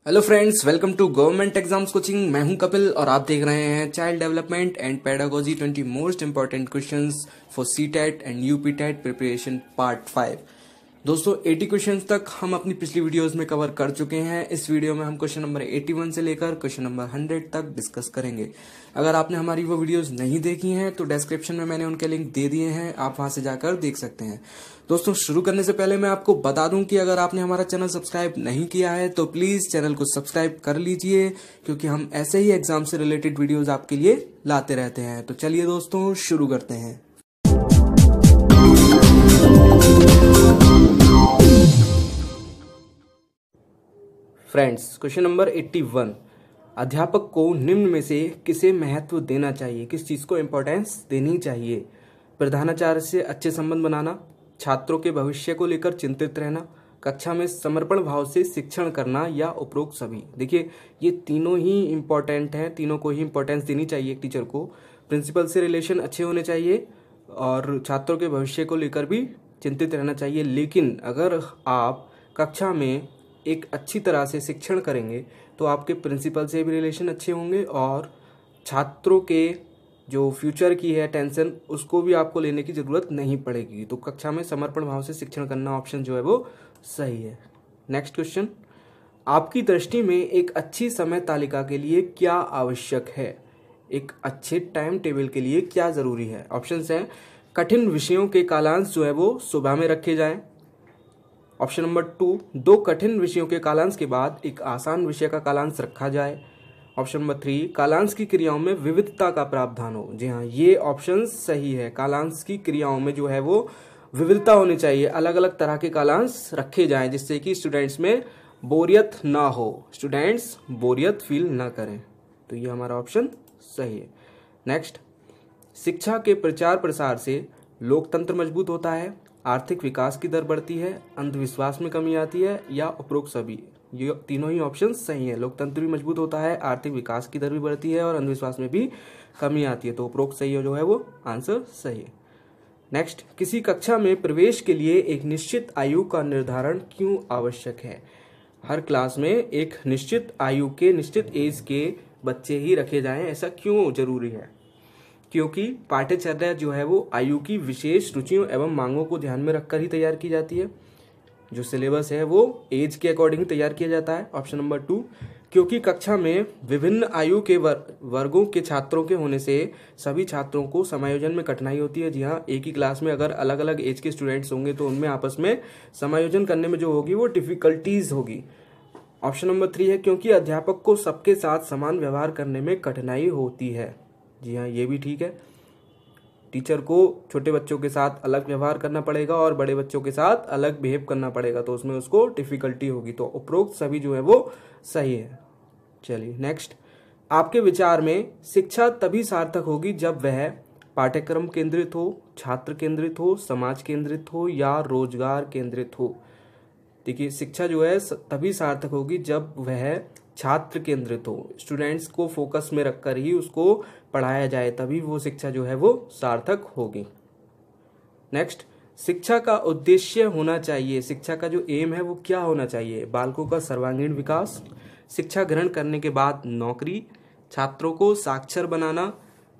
Hello friends, welcome to government exams coaching. मैं हूं कपिल और आप देख रहे हैं child development and pedagogy 20 most important questions for CTET and UPTET preparation part 5। दोस्तों 80 क्वेश्चंस तक हम अपनी पिछली वीडियोस में कवर कर चुके हैं। इस वीडियो में हम क्वेश्चन नंबर 81 से लेकर क्वेश्चन नंबर 100 तक डिस्कस करेंगे। अगर आपने हमारी वो वीडियोस नहीं देखी हैं तो डिस्क्रिप्शन में मैंने उनके लिंक दे दिए हैं, आप वहां से जाकर देख सकते हैं। दोस्तों शुरू करने से पहले मैं आपको बता दूं कि अगर आपने हमारा चैनल सब्सक्राइब नहीं किया है तो प्लीज चैनल को सब्सक्राइब कर लीजिए, क्योंकि हम ऐसे ही एग्जाम से रिलेटेड वीडियोस आपके लिए लाते रहते हैं। तो चलिए दोस्तों शुरू करते हैं। फ्रेंड्स, क्वेश्चन नंबर 81, अध्यापक को निम्न में से किसे महत्व देना चाहिए, किस चीज को इंपॉर्टेंस देनी चाहिए? प्रधानाचार्य से अच्छे संबंध बनाना, छात्रों के भविष्य को लेकर चिंतित रहना, कक्षा में समर्पण भाव से शिक्षण करना, या उपरोक्त सभी। देखिए ये तीनों ही इंपॉर्टेंट हैं, तीनों को ही इंपॉर्टेंस देनी चाहिए एक टीचर को। प्रिंसिपल से रिलेशन अच्छे होने चाहिए और छात्रों के भविष्य को लेकर भी चिंतित रहना चाहिए। लेकिन अगर आप कक्षा में एक अच्छी तरह से शिक्षण करेंगे तो आपके प्रिंसिपल से भी रिलेशन अच्छे होंगे और छात्रों के जो फ्यूचर की है टेंशन उसको भी आपको लेने की जरूरत नहीं पड़ेगी। तो कक्षा में समर्पण भाव से शिक्षण करना ऑप्शन जो है वो सही है। नेक्स्ट क्वेश्चन, आपकी दृष्टि में एक अच्छी समय तालिका के लिए क्या आवश्यक है? एक अच्छे टाइम टेबल के लिए क्या जरूरी है? ऑप्शंस हैं, कठिन विषयों के कालांश जो है वो सुबह में रखे जाएं। ऑप्शन नंबर 2, 2 कठिन विषयों के कालांश के बाद एक आसान विषय का कालांश रखा जाए। ऑप्शन नंबर 3, कालांश की क्रियाओं में विविधता का प्रावधान हो। जी हाँ, ये ऑप्शन सही है। कालांश की क्रियाओं में जो है वो विविधता होनी चाहिए, अलग अलग तरह के कालांश रखे जाएं जिससे कि स्टूडेंट्स में बोरियत ना हो, स्टूडेंट्स बोरियत फील ना करें। तो ये हमारा ऑप्शन सही है। नेक्स्ट, शिक्षा के प्रचार प्रसार से लोकतंत्र मजबूत होता है, आर्थिक विकास की दर बढ़ती है, अंधविश्वास में कमी आती है, या उपरोक्त सभी। ये तीनों ही ऑप्शन सही है। लोकतंत्र भी मजबूत होता है, आर्थिक विकास की दर भी बढ़ती है और अंधविश्वास में भी कमी आती है। तो उपरोक्त सही जो है वो आंसर सही है। नेक्स्ट, किसी कक्षा में प्रवेश के लिए एक निश्चित आयु का निर्धारण क्यों आवश्यक है? हर क्लास में एक निश्चित आयु के, निश्चित एज के बच्चे ही रखे जाएं, ऐसा क्यों जरूरी है? क्योंकि पाठ्यचर्या जो है वो आयु की विशेष रुचियों एवं मांगों को ध्यान में रखकर ही तैयार की जाती है। जो सिलेबस है वो एज के अकॉर्डिंग तैयार किया जाता है। ऑप्शन नंबर 2, क्योंकि कक्षा में विभिन्न आयु के वर्गों के छात्रों के होने से सभी छात्रों को समायोजन में कठिनाई होती है। जी हाँ, एक ही क्लास में अगर अलग अलग एज के स्टूडेंट्स होंगे तो उनमें आपस में समायोजन करने में जो होगी वो डिफिकल्टीज होगी। ऑप्शन नंबर 3 है, क्योंकि अध्यापक को सबके साथ समान व्यवहार करने में कठिनाई होती है। जी हाँ, ये भी ठीक है। टीचर को छोटे बच्चों के साथ अलग व्यवहार करना पड़ेगा और बड़े बच्चों के साथ अलग बिहेव करना पड़ेगा, तो उसमें उसको डिफिकल्टी होगी। तो उपरोक्त सभी जो है वो सही है। चलिए नेक्स्ट, आपके विचार में शिक्षा तभी सार्थक होगी जब वह पाठ्यक्रम केंद्रित हो, छात्र केंद्रित हो, समाज केंद्रित हो, या रोजगार केंद्रित हो। देखिए शिक्षा जो है तभी सार्थक होगी जब वह छात्र केंद्रित हो, स्टूडेंट्स को फोकस में रखकर ही उसको पढ़ाया जाए, तभी वो शिक्षा जो है वो सार्थक होगी। नेक्स्ट, शिक्षा का उद्देश्य होना चाहिए, शिक्षा का जो एम है वो क्या होना चाहिए? बालकों का सर्वांगीण विकास, शिक्षा ग्रहण करने के बाद नौकरी, छात्रों को साक्षर बनाना,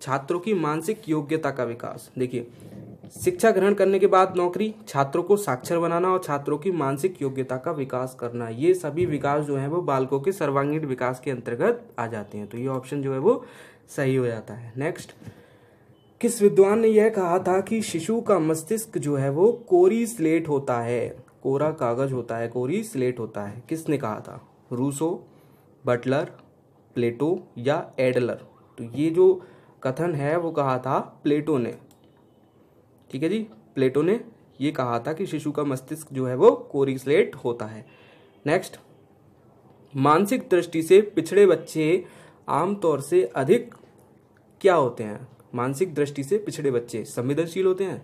छात्रों की मानसिक योग्यता का विकास। देखिए शिक्षा ग्रहण करने के बाद नौकरी, छात्रों को साक्षर बनाना और छात्रों की मानसिक योग्यता का विकास करना, ये सभी विकास जो है वो बालकों के सर्वांगीण विकास के अंतर्गत आ जाते हैं। तो ये ऑप्शन जो है वो सही हो जाता है। नेक्स्ट, किस विद्वान ने यह कहा था कि शिशु का मस्तिष्क जो है वो कोरी स्लेट होता है, कोरा कागज होता है, कोरी स्लेट होता है? किसने कहा था? रूसो, बटलर, प्लेटो, या एडलर? तो ये जो कथन है वो कहा था प्लेटो ने। ठीक है जी, प्लेटो ने ये कहा था कि शिशु का मस्तिष्क जो है वो कोरी स्लेट होता है। नेक्स्ट, मानसिक दृष्टि से पिछड़े बच्चे आमतौर से अधिक क्या होते हैं? मानसिक दृष्टि से पिछड़े बच्चे संवेदनशील होते हैं,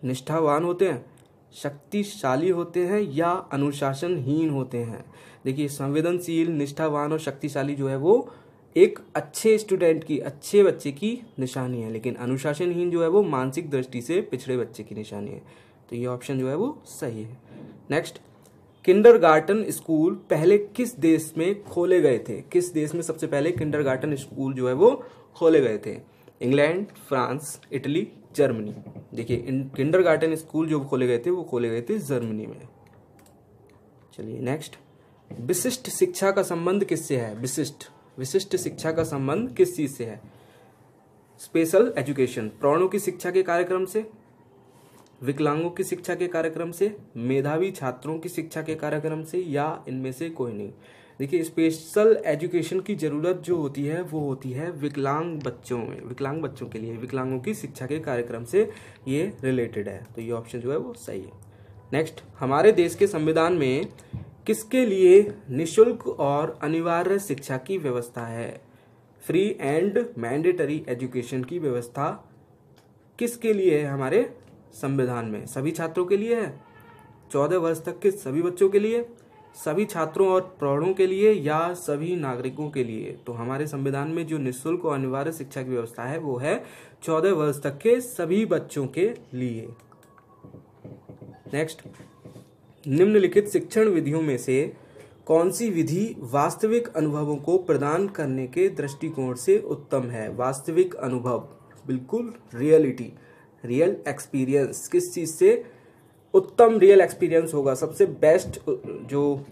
निष्ठावान होते हैं, शक्तिशाली होते हैं, या अनुशासनहीन होते हैं? देखिए संवेदनशील, निष्ठावान और शक्तिशाली जो है वो एक अच्छे स्टूडेंट की, अच्छे बच्चे की निशानी है, लेकिन अनुशासनहीन जो है वो मानसिक दृष्टि से पिछड़े बच्चे की निशानी है। तो ये ऑप्शन जो है वो सही है। नेक्स्ट, किंडरगार्टन स्कूल पहले किस देश में खोले गए थे? किस देश में सबसे पहले किंडरगार्टन स्कूल जो है वो खोले गए थे? England, France, Italy, Germany. देखिए किंडरगार्टन स्कूल जो खोले गए थे वो खोले गए थे जर्मनी में। चलिए नेक्स्ट, विशिष्ट शिक्षा का संबंध किससे है? विशिष्ट शिक्षा का संबंध किस चीज से है? स्पेशल एजुकेशन, प्राणों की शिक्षा के कार्यक्रम से, विकलांगों की शिक्षा के कार्यक्रम से, मेधावी छात्रों की शिक्षा के कार्यक्रम से, या इनमें से कोई नहीं। देखिए स्पेशल एजुकेशन की जरूरत जो होती है वो होती है विकलांग बच्चों में, विकलांग बच्चों के लिए, विकलांगों की शिक्षा के कार्यक्रम से ये रिलेटेड है। तो ये ऑप्शन जो है वो सही है। नेक्स्ट, हमारे देश के संविधान में किसके लिए निशुल्क और अनिवार्य शिक्षा की व्यवस्था है? फ्री एंड मैंडेटरी एजुकेशन की व्यवस्था किसके लिए है? हमारे संविधान में सभी छात्रों के लिए है, 14 वर्ष तक के सभी बच्चों के लिए, सभी छात्रों और प्रौढ़ों के लिए, या सभी नागरिकों के लिए? तो हमारे संविधान में जो निःशुल्क और अनिवार्य शिक्षा की व्यवस्था है वो है 14 वर्ष तक के सभी बच्चों के लिए। नेक्स्ट, निम्नलिखित शिक्षण विधियों में से कौन सी विधि वास्तविक अनुभवों को प्रदान करने के दृष्टिकोण से उत्तम है? वास्तविक अनुभव, बिल्कुल रियलिटी, रियल एक्सपीरियंस। किस चीज से उत्तम रियल एक्सपीरियंस होगा? सबसे बेस्ट जो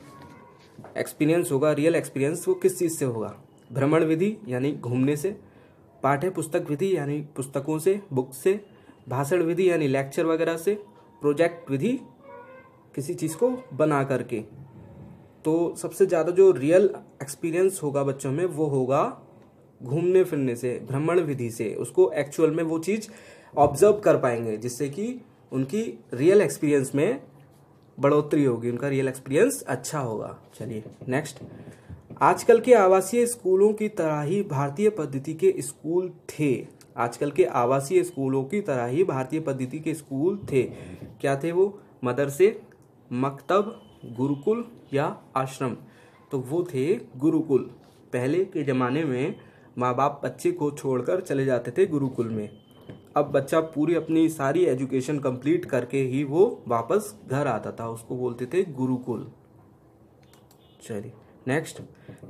एक्सपीरियंस होगा, रियल एक्सपीरियंस, वो किस चीज से होगा? भ्रमण विधि यानी घूमने से, पाठ्य पुस्तक विधि यानी पुस्तकों से, बुक से, भाषण विधि यानी लेक्चर वगैरह से, प्रोजेक्ट विधि किसी चीज को बना करके। तो सबसे ज्यादा जो रियल एक्सपीरियंस होगा बच्चों में वो होगा घूमने फिरने से, भ्रमण विधि से। उसको एक्चुअल में वो चीज ऑब्जर्व कर पाएंगे, जिससे कि उनकी रियल एक्सपीरियंस में बढ़ोतरी होगी, उनका रियल एक्सपीरियंस अच्छा होगा। चलिए नेक्स्ट, आजकल के आवासीय स्कूलों की तरह ही भारतीय पद्धति के स्कूल थे। आजकल के आवासीय स्कूलों की तरह ही भारतीय पद्धति के स्कूल थे। क्या थे वो? मदरसे, मकतब, गुरुकुल या आश्रम? तो वो थे गुरुकुल। पहले के जमाने में माँ बाप बच्चे को छोड़कर चले जाते थे गुरुकुल में। अब बच्चा पूरी अपनी सारी एजुकेशन कंप्लीट करके ही वो वापस घर आता था, उसको बोलते थे गुरुकुल। चलिए नेक्स्ट,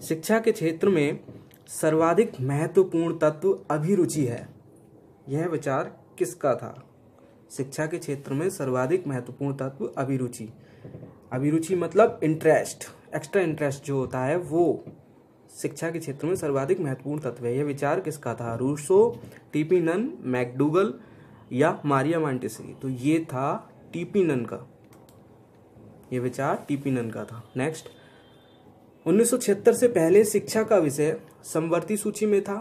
शिक्षा के क्षेत्र में सर्वाधिक महत्वपूर्ण तत्व अभिरुचि है। यह विचार किसका था? शिक्षा के क्षेत्र में सर्वाधिक महत्वपूर्ण तत्व अभिरुचि। अभिरुचि मतलब इंटरेस्ट, एक्स्ट्रा इंटरेस्ट जो होता है वो शिक्षा के क्षेत्र में सर्वाधिक महत्वपूर्ण तत्व है। यह विचार किसका था? रूसो, टीपी नन, मैकडूगल या मारिया मॉन्टेसरी? तो ये था टीपी नन का, ये विचार टीपी नन का था। नेक्स्ट, 1976 से पहले शिक्षा का विषय समवर्ती सूची में था,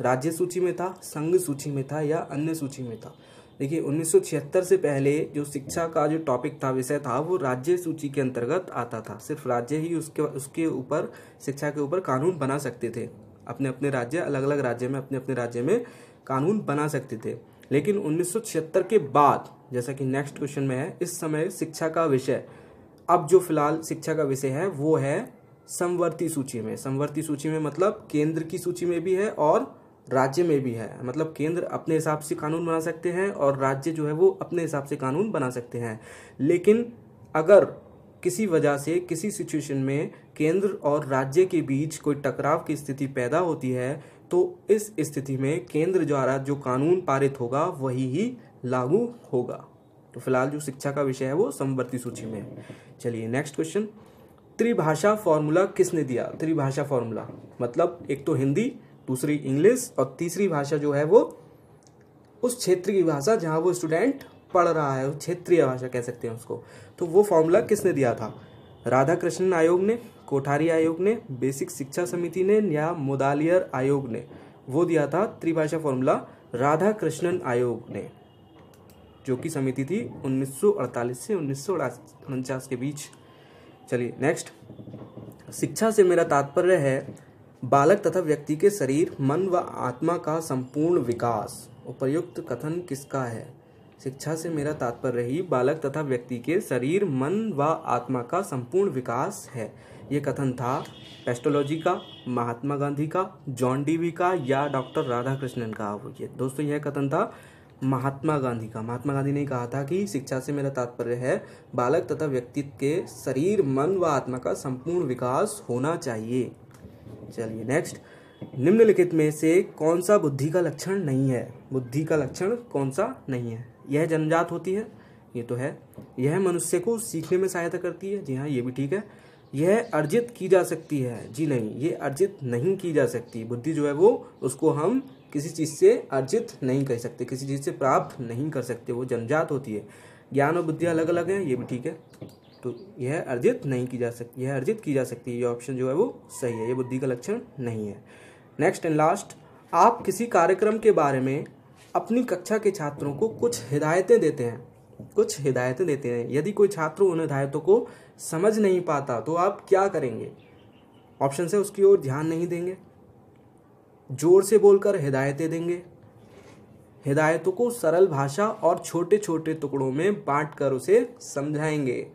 राज्य सूची में था, संघ सूची में था या अन्य सूची में था? देखिए 1976 से पहले जो शिक्षा का जो टॉपिक था, विषय था, वो राज्य सूची के अंतर्गत आता था। सिर्फ राज्य ही उसके ऊपर, शिक्षा के ऊपर कानून बना सकते थे। अपने अपने राज्य, अलग अलग राज्य में अपने अपने राज्य में कानून बना सकते थे। लेकिन 1976 के बाद, जैसा कि नेक्स्ट क्वेश्चन में है, इस समय शिक्षा का विषय, अब जो फिलहाल शिक्षा का विषय है वो है समवर्ती सूची में। समवर्ती सूची में मतलब केंद्र की सूची में भी है और राज्य में भी है। मतलब केंद्र अपने हिसाब से कानून बना सकते हैं और राज्य जो है वो अपने हिसाब से कानून बना सकते हैं। लेकिन अगर किसी वजह से, किसी सिचुएशन में केंद्र और राज्य के बीच कोई टकराव की स्थिति पैदा होती है, तो इस स्थिति में केंद्र द्वारा जो कानून पारित होगा वही ही लागू होगा। तो फिलहाल जो शिक्षा का विषय है वो समवर्ती सूची में है। चलिए नेक्स्ट क्वेश्चन, त्रिभाषा फॉर्मूला किसने दिया? त्रिभाषा फॉर्मूला मतलब एक तो हिंदी, दूसरी इंग्लिश और तीसरी भाषा जो है वो उस क्षेत्र की भाषा जहां वो स्टूडेंट पढ़ रहा है, क्षेत्रीय भाषा कह सकते हैं उसको। तो वो फॉर्मूला किसने दिया था? राधा कृष्णन आयोग ने, कोठारी आयोग ने, बेसिक शिक्षा समिति ने या मुदालियर आयोग ने? वो दिया था त्रिभाषा फॉर्मूला राधा कृष्णन आयोग ने, जो की समिति थी 1948 से 1949 के बीच। चलिए नेक्स्ट, शिक्षा से मेरा तात्पर्य है बालक तथा व्यक्ति के शरीर, मन व आत्मा का संपूर्ण विकास। उपयुक्त कथन किसका है? शिक्षा से मेरा तात्पर्य ही बालक तथा व्यक्ति के शरीर, मन व आत्मा का संपूर्ण विकास है। ये कथन था पेस्टोलॉजी का, महात्मा गांधी का, जॉन डीवी का या डॉक्टर राधाकृष्णन का? ये दोस्तों यह कथन था महात्मा गांधी का। महात्मा गांधी ने कहा था कि शिक्षा से मेरा तात्पर्य है बालक तथा व्यक्तित्व के शरीर, मन व आत्मा का संपूर्ण विकास होना चाहिए। चलिए नेक्स्ट, निम्नलिखित में से कौन सा बुद्धि का लक्षण नहीं है? बुद्धि का लक्षण कौन सा नहीं है? यह जन्मजात होती है, ये तो है। यह मनुष्य को सीखने में सहायता करती है, जी हाँ ये भी ठीक है। यह अर्जित की जा सकती है, जी नहीं, ये अर्जित नहीं की जा सकती। बुद्धि जो है वो उसको हम किसी चीज़ से अर्जित नहीं कर सकते, किसी चीज़ से प्राप्त नहीं कर सकते, वो जन्मजात होती है। ज्ञान और बुद्धि अलग अलग है, ये भी ठीक है। तो यह अर्जित नहीं की जा सकती, यह अर्जित की जा सकती है, ये ऑप्शन जो है वो सही है, ये बुद्धि का लक्षण नहीं है। नेक्स्ट एंड लास्ट, आप किसी कार्यक्रम के बारे में अपनी कक्षा के छात्रों को कुछ हिदायतें देते हैं, यदि कोई छात्र उन हिदायतों को समझ नहीं पाता तो आप क्या करेंगे? ऑप्शन है, उसकी ओर ध्यान नहीं देंगे, जोर से बोलकर हिदायतें देंगे, हिदायतों को सरल भाषा और छोटे छोटे टुकड़ों में बांटकर उसे समझाएंगे,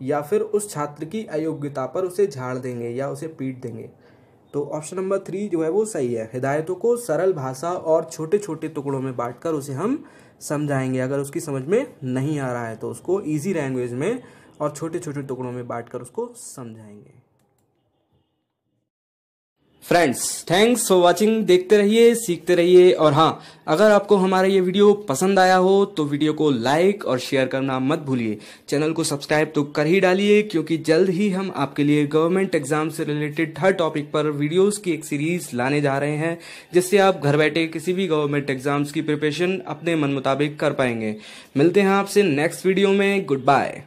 या फिर उस छात्र की अयोग्यता पर उसे झाड़ देंगे या उसे पीट देंगे। तो ऑप्शन नंबर 3 जो है वो सही है। हिदायतों को सरल भाषा और छोटे छोटे टुकड़ों में बांटकर उसे हम समझाएंगे। अगर उसकी समझ में नहीं आ रहा है तो उसको इजी लैंग्वेज में और छोटे छोटे टुकड़ों में बांटकर उसको समझाएंगे। Friends, thanks for watching. देखते रहिए, सीखते रहिए। और हाँ, अगर आपको हमारा ये वीडियो पसंद आया हो तो वीडियो को लाइक और शेयर करना मत भूलिए। चैनल को सब्सक्राइब तो कर ही डालिए, क्योंकि जल्द ही हम आपके लिए गवर्नमेंट एग्जाम से रिलेटेड हर टॉपिक पर वीडियोस की एक सीरीज लाने जा रहे हैं, जिससे आप घर बैठे किसी भी गवर्नमेंट एग्जाम्स की प्रिपरेशन अपने मन मुताबिक कर पाएंगे। मिलते हैं आपसे नेक्स्ट वीडियो में। Good bye.